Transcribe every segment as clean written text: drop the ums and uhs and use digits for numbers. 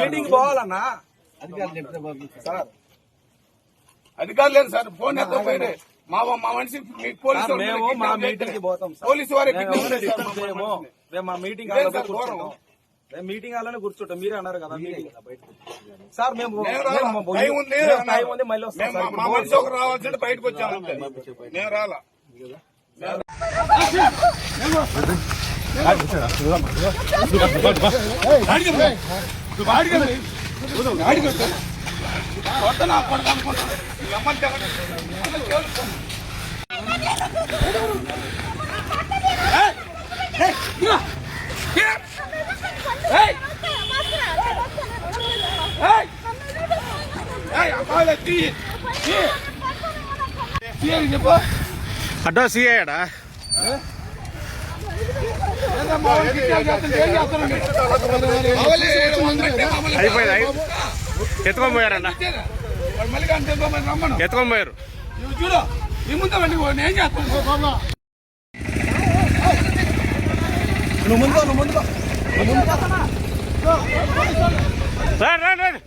Meeting పోవాలన్నా అధికారులు లేదు సార్. ఫోన్ ఎత్తపోయినా మా మనిషి మేము మా మీటింగ్ కి పోతాం. పోలీసు వారికి మేము మా మీటింగ్ మీటింగ్ హాల్లోనే కూర్చుంటాం. మీరే అన్నారు కదా సార్. మేము మళ్ళీ వస్తాం. మా మనిషి ఒకరు రావాల్సింటే బయటకు వచ్చాము. నేను రాలా. అడ్డా సీఏడా అయిపోయింది. ఎత్తుకొని పోయారన్న, ఎత్తుకొని పోయారు. చూడు నీ ముందు ఏం చేస్తాను. సార్ రండి రండి.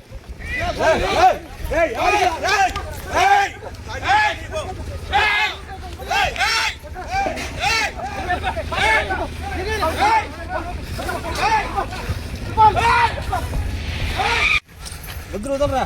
వద్దురా వచ్చారు.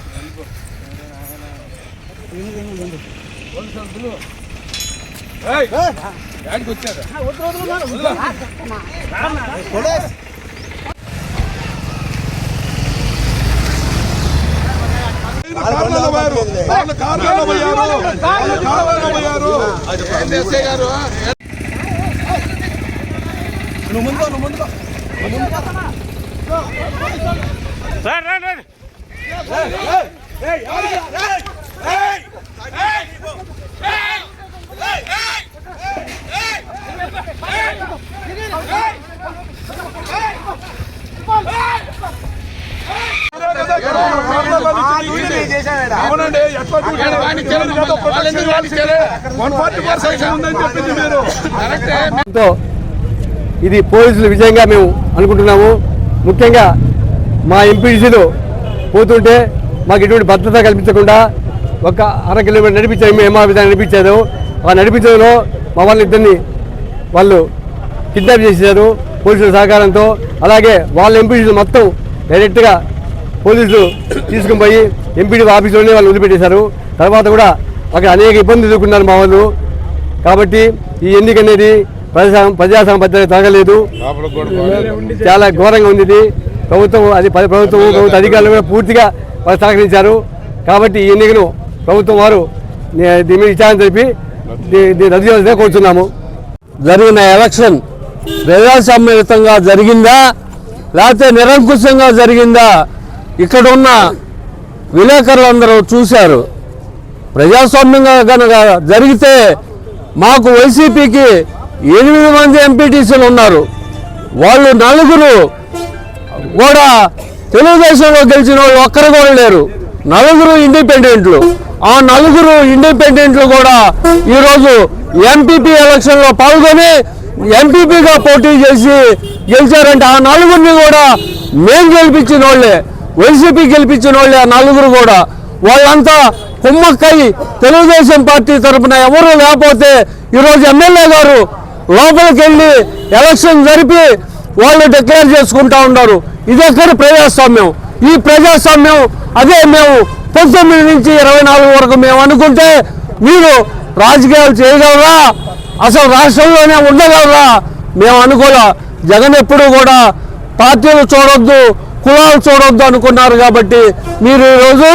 సార్ రండి రండి. అవునండి. ఇది పోలీసుల విజయంగా మేము అనుకుంటున్నాము. ముఖ్యంగా మా ఎంపీడీసీలు పోతుంటే మాకు ఎటువంటి భద్రత కల్పించకుండా ఒక 1/2 కిలోమీటర్ నడిపించారు. మేము విధానం నడిపించారు. ఆ నడిపించడంలో మా ఇద్దరిని వాళ్ళు కిడ్నాప్ చేశారు పోలీసుల సహకారంతో. అలాగే వాళ్ళ ఎంపీడీసీలు మొత్తం డైరెక్ట్గా పోలీసులు తీసుకుని పోయి ఎంపీడీ ఆఫీసులోనే వాళ్ళు వదిలిపెట్టేశారు. తర్వాత కూడా అక్కడ అనేక ఇబ్బందులు ఎదుర్కొన్నారు మా వాళ్ళు. కాబట్టి ఈ ఎన్నిక అనేది ప్రజాస్వామ్య భద్రత తాగలేదు. చాలా ఘోరంగా ఉంది ఇది. ప్రభుత్వం అధికారులు కూడా పూర్తిగా వాళ్ళు సహకరించారు. కాబట్టి ఈ ఎన్నికను ప్రభుత్వం వారు దీని మీద విచారణ జరిపి రద్దు చేయాల్సిందిగా కోరుతున్నాము. జరిగిన ఎలక్షన్ ప్రజాస్వామ్యయుతంగా జరిగిందా లేకపోతే నిరంకుశంగా జరిగిందా ఇక్కడ ఉన్న విలేకరులందరూ చూశారు. ప్రజాస్వామ్యంగా కనుక జరిగితే మాకు వైసీపీకి 8 మంది ఎంపీటీసీలు ఉన్నారు. వాళ్ళు 4 కూడా తెలుగుదేశంలో గెలిచిన వాళ్ళు ఒక్కరు కూడా లేరు. 4 ఇండిపెండెంట్లు. ఆ 4 ఇండిపెండెంట్లు కూడా ఈరోజు ఎంపీపీ ఎలక్షన్లో పాల్గొని ఎంపీపీగా పోటీ చేసి గెలిచారంటే ఆ 4 కూడా మేము గెలిపించిన వాళ్ళే, వైసీపీ గెలిపించిన వాళ్ళే. ఆ 4 కూడా వాళ్ళంతా కుమ్మక్కై తెలుగుదేశం పార్టీ తరఫున ఎవరు లేకపోతే ఈరోజు ఎమ్మెల్యే గారు లోపలికి వెళ్ళి ఎలక్షన్ జరిపి వాళ్ళు డిక్లేర్ చేసుకుంటా ఉన్నారు. ఇది ఎక్కడ ప్రజాస్వామ్యం? ఈ ప్రజాస్వామ్యం అదే మేము 19 నుంచి 24 వరకు మేము అనుకుంటే మీరు రాజకీయాలు చేయగలరా? అసలు రాష్ట్రంలోనే ఉండగలరా? మేము అనుకోలే. జగన్ ఎప్పుడు కూడా పార్టీలు చూడొద్దు, కులాలు చూడొద్దు అనుకున్నారు. కాబట్టి మీరు ఈరోజు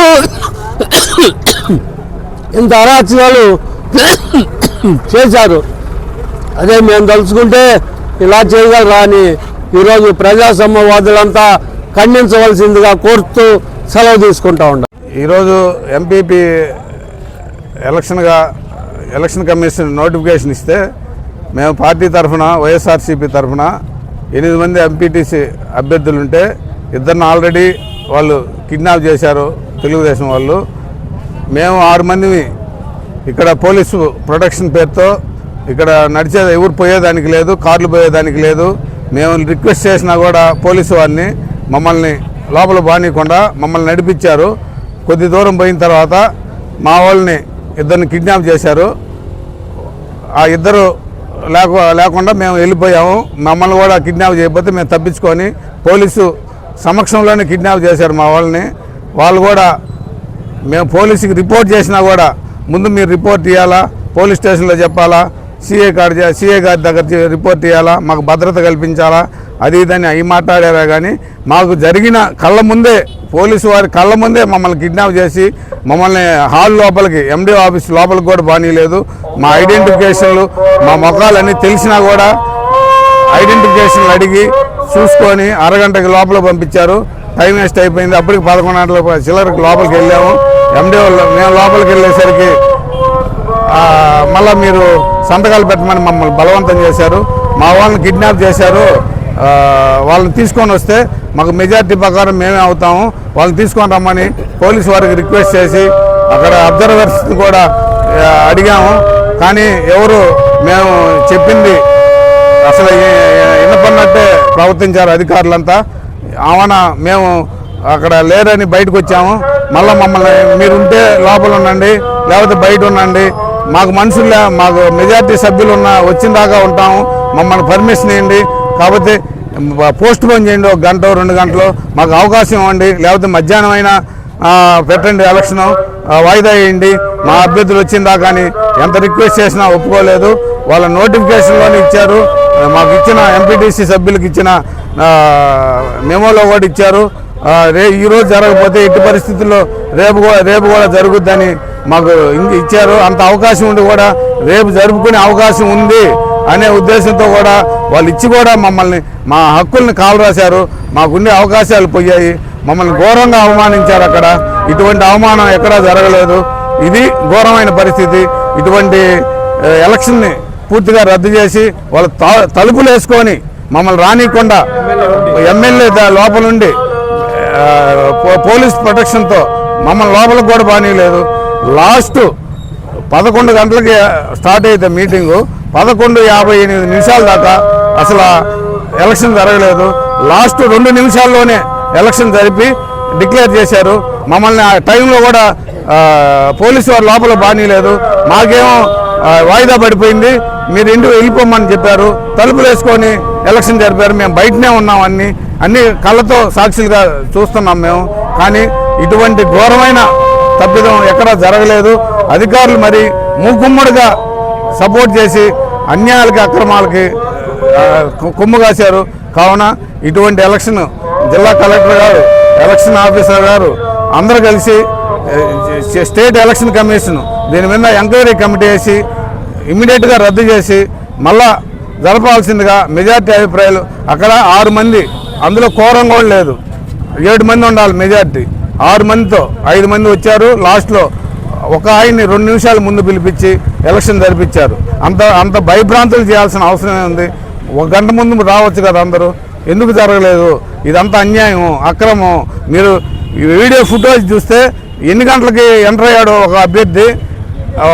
ఇంత అరాచకాలు చేశారు. అదే మేము తలుచుకుంటే ఇలా చేయగలరా అని ఈరోజు ప్రజాస్వామ్యవాదులంతా ఖండించవలసిందిగా కోరుతూ సెలవు తీసుకుంటా ఉన్నాం. ఈరోజు ఎంపీపీ ఎలక్షన్ కమిషన్ నోటిఫికేషన్ ఇస్తే మేము పార్టీ తరఫున వైఎస్ఆర్సీపీ తరఫున 8 మంది ఎంపీటీసీ అభ్యర్థులుంటే 2 ఆల్రెడీ వాళ్ళు కిడ్నాప్ చేశారు తెలుగుదేశం వాళ్ళు. మేము 6 మందిని ఇక్కడ పోలీసు ప్రొటెక్షన్ పేరుతో ఇక్కడ ఎవరు పోయేదానికి లేదు, కార్లు పోయేదానికి లేదు. మేము రిక్వెస్ట్ చేసినా కూడా పోలీసు వారిని మమ్మల్ని లోపల బానీయకుండా మమ్మల్ని నడిపించారు. కొద్ది దూరం పోయిన తర్వాత మా వాళ్ళని ఇద్దరిని కిడ్నాప్ చేశారు. ఆ ఇద్దరు లేకుండా మేము వెళ్ళిపోయాము. మమ్మల్ని కూడా కిడ్నాప్ చేయకపోతే మేము తప్పించుకొని పోలీసు సమక్షంలోనే కిడ్నాప్ చేశారు మా వాళ్ళని. వాళ్ళు కూడా మేము పోలీసుకి రిపోర్ట్ చేసినా కూడా ముందు మీరు రిపోర్ట్ ఇవ్వాలా, పోలీస్ స్టేషన్లో చెప్పాలా, సిఐ గారి దగ్గర రిపోర్ట్ ఇవ్వాలా, మాకు భద్రత కల్పించాలా, అది ఇదని అవి మాట్లాడారా. కానీ మాకు జరిగిన కళ్ళ ముందే, పోలీసు వారి కళ్ళ ముందే మమ్మల్ని కిడ్నాప్ చేసి మమ్మల్ని హాల్ లోపలికి, ఎండి ఆఫీస్ లోపలికి కూడా బానీయలేదు. మా ఐడెంటిఫికేషన్లు, మా ముఖాలన్నీ తెలిసినా కూడా ఐడెంటిఫికేషన్లు అడిగి చూసుకొని అరగంటకి లోపల పంపించారు. టైం వేస్ట్ అయిపోయింది. అప్పటికి 11 గంటల చిల్లరికి లోపలికి వెళ్ళాము. ఎండి వాళ్ళు మేము లోపలికి వెళ్ళేసరికి మళ్ళీ మీరు సంతకాలు పెట్టమని మమ్మల్ని బలవంతం చేశారు. మా వాళ్ళని కిడ్నాప్ చేశారు. వాళ్ళని తీసుకొని వస్తే మాకు మెజారిటీ ప్రకారం మేమే అవుతాము, వాళ్ళని తీసుకొని రమ్మని పోలీసు వారికి రిక్వెస్ట్ చేసి అక్కడ అబ్జర్వర్స్ కూడా అడిగాము. కానీ ఎవరు మేము చెప్పింది అసలు వినపడినట్టే ప్రవర్తించారు అధికారులంతా. ఆవన మేము అక్కడ లేరని బయటకు వచ్చాము. మళ్ళీ మమ్మల్ని మీరు ఉంటే లోపల ఉండండి, లేకపోతే బయట ఉండండి, మాకు మనుషులు, మాకు మెజారిటీ సభ్యులు వచ్చిన దాకా ఉంటాము, మమ్మల్ని పర్మిషన్ ఇవ్వండి, కాకపోతే పోస్ట్ పోన్ చేయండి, 1 గంట 2 గంటలు మాకు అవకాశం ఇవ్వండి, లేకపోతే మధ్యాహ్నం అయినా పెట్టండి, ఎలక్షన్ వాయిదా వేయండి, మా అభ్యర్థులు వచ్చిన దాకా అని ఎంత రిక్వెస్ట్ చేసినా ఒప్పుకోలేదు. వాళ్ళ నోటిఫికేషన్లోనే ఇచ్చారు, మాకు ఇచ్చిన ఎంపీటీసీ సభ్యులకు ఇచ్చిన మెమోలో కూడా ఇచ్చారు. ఈరోజు జరగకపోతే ఎట్టి పరిస్థితుల్లో రేపు కూడా జరుగుద్దని మాకు ఇచ్చారు. అంత అవకాశం ఉండి కూడా రేపు జరుపుకునే అవకాశం ఉంది అనే ఉద్దేశంతో కూడా వాళ్ళు ఇచ్చి కూడా మమ్మల్ని, మా హక్కుల్ని కాలరాశారు. మాకుండే అవకాశాలు పోయాయి. మమ్మల్ని ఘోరంగా అవమానించారు. అక్కడ ఇటువంటి అవమానం ఎక్కడా జరగలేదు. ఇది ఘోరమైన పరిస్థితి. ఇటువంటి ఎలక్షన్ని పూర్తిగా రద్దు చేసి వాళ్ళు తలుపులు వేసుకొని మమ్మల్ని రానియకుండా ఎమ్మెల్యే లోపలుండి పోలీస్ ప్రొటెక్షన్తో మమ్మల్ని లోపలికి కూడా బానీయలేదు. లాస్ట్ 11 గంటలకి స్టార్ట్ అయితే మీటింగు 11:58 నిమిషాల దాకా అసలు ఎలక్షన్ జరగలేదు. లాస్ట్ 2 నిమిషాల్లోనే ఎలక్షన్ జరిపి డిక్లేర్ చేశారు. మమ్మల్ని ఆ టైంలో కూడా పోలీసు వారు లోపల బానీయలేదు. మాకేమో వాయిదా పడిపోయింది, మీరు ఇంటికి వెళ్ళిపోమని చెప్పారు. తలుపులు వేసుకొని ఎలక్షన్ జరిపారు. మేము బయటనే ఉన్నాం, అన్ని కళ్ళతో సాక్షులుగా చూస్తున్నాం మేము. కానీ ఇటువంటి ఘోరమైన తప్పిదం ఎక్కడా జరగలేదు. అధికారులు మరి మూకుమ్మడిగా సపోర్ట్ చేసి అన్యాయాలకి, అక్రమాలకి కొమ్ము కాశారు. కావున ఇటువంటి ఎలక్షన్ జిల్లా కలెక్టర్ గారు, ఎలక్షన్ ఆఫీసర్ గారు అందరూ కలిసి స్టేట్ ఎలక్షన్ కమిషన్ దీని మీద ఎంక్వైరీ కమిటీ వేసి ఇమ్మీడియట్గా రద్దు చేసి మళ్ళా జరపాల్సిందిగా మెజార్టీ అభిప్రాయాలు. అక్కడ 6 మంది, అందులో కోరం కూడా లేదు, 7 మంది ఉండాలి మెజార్టీ. 6 మందితో 5 మంది వచ్చారు. లాస్ట్లో ఒక ఆయన్ని 2 నిమిషాల ముందు పిలిపించి ఎలక్షన్ జరిపించారు. అంత భయభ్రాంతులు చేయాల్సిన అవసరమే ఉంది. 1 గంట ముందు రావచ్చు కదా అందరూ, ఎందుకు జరగలేదు? ఇదంతా అన్యాయం, అక్రమం. మీరు వీడియో ఫుటేజ్ చూస్తే ఎన్ని గంటలకి ఎంటర్ అయ్యాడో ఒక అభ్యర్థి,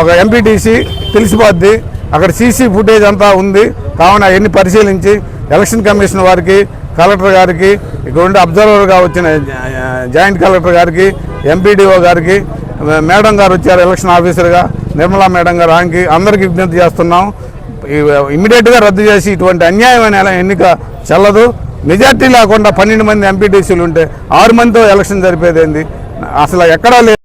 ఒక ఎంపీటీసీ తెలిసిపోద్ది. అక్కడ సీసీ ఫుటేజ్ అంతా ఉంది. కావున అవన్నీ పరిశీలించి ఎలక్షన్ కమిషన్ వారికి, కలెక్టర్ గారికి, ఇక్కడ ఉండే అబ్జర్వర్గా వచ్చిన జాయింట్ కలెక్టర్ గారికి, ఎంపీడీఓ గారికి, మేడం గారు వచ్చారు ఎలక్షన్ ఆఫీసర్గా, నిర్మలా మేడం గారు, ఆయనకి అందరికీ విజ్ఞప్తి చేస్తున్నాం. ఇమ్మీడియట్గా రద్దు చేసి ఇటువంటి అన్యాయమైన ఎన్నిక చెల్లదు. మెజార్టీ లేకుండా 12 మంది ఎంపీటీసీలు ఉంటే 6 మందితో ఎలక్షన్ జరిపేదేంది? అసలు ఎక్కడా లేదు.